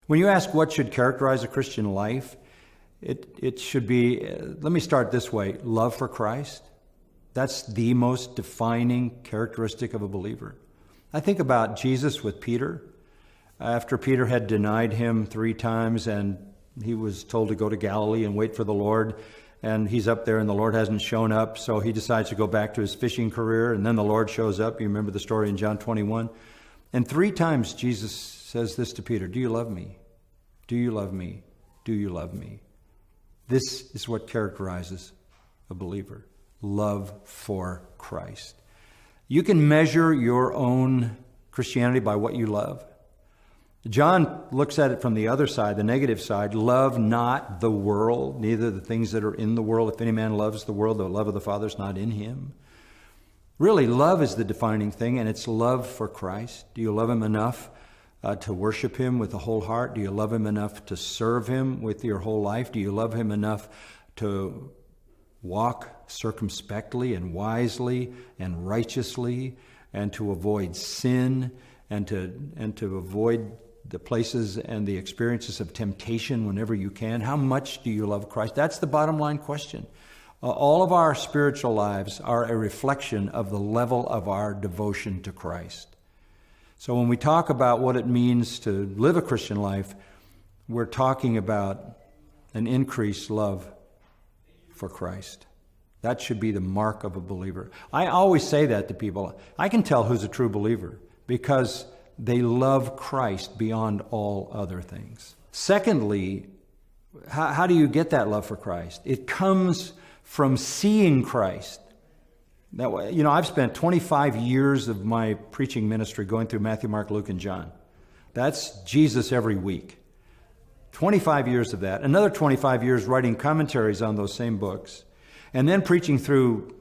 When you ask what should characterize a Christian life, it should be, let me start this way, love for Christ. That's the most defining characteristic of a believer. I think about Jesus with Peter. After Peter had denied him 3 times and he was told to go to Galilee and wait for the Lord, and he's up there and the Lord hasn't shown up, so he decides to go back to his fishing career, and then the Lord shows up. You remember the story in John 21? And 3 times Jesus says this to Peter, do you love me? Do you love me? Do you love me? This is what characterizes a believer. Love for Christ. You can measure your own Christianity by what you love. John looks at it from the other side, the negative side. Love not the world, neither the things that are in the world. If any man loves the world, the love of the Father is not in him. Really, love is the defining thing, and it's love for Christ. Do you love him enough to worship him with the whole heart? Do you love him enough to serve him with your whole life? Do you love him enough to walk circumspectly and wisely and righteously, and to avoid sin, and to avoid the places and the experiences of temptation whenever you can? How much do you love Christ? That's the bottom line question. All of our spiritual lives are a reflection of the level of our devotion to Christ. So when we talk about what it means to live a Christian life, we're talking about an increased love for Christ. That should be the mark of a believer. I always say that to people. I can tell who's a true believer because they love Christ beyond all other things. Secondly, how do you get that love for Christ? It comes from seeing Christ. Now, I've spent 25 years of my preaching ministry going through Matthew, Mark, Luke, and John. That's Jesus every week. 25 years of that. Another 25 years writing commentaries on those same books. And then preaching through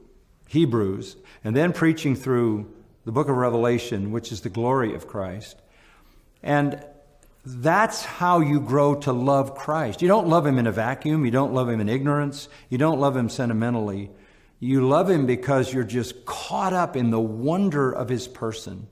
Hebrews. And then preaching through the book of Revelation, which is the glory of Christ. And that's how you grow to love Christ. You don't love him in a vacuum. You don't love him in ignorance. You don't love him sentimentally. You love him because you're just caught up in the wonder of his person.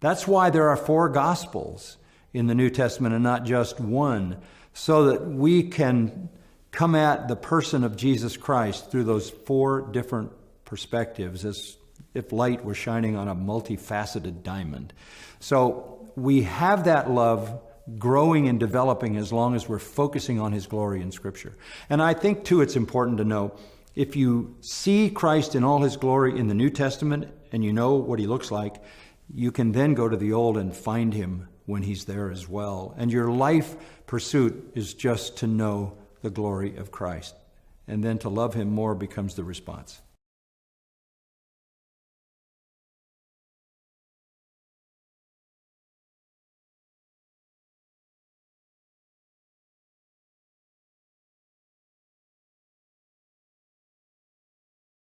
That's why there are 4 Gospels in the New Testament and not just one, so that we can come at the person of Jesus Christ through those 4 different perspectives, as if light were shining on a multifaceted diamond. So we have that love growing and developing as long as we're focusing on his glory in Scripture. And I think, too, it's important to know, if you see Christ in all his glory in the New Testament and you know what he looks like, you can then go to the Old and find him when he's there as well. And your life pursuit is just to know the glory of Christ. And then to love him more becomes the response.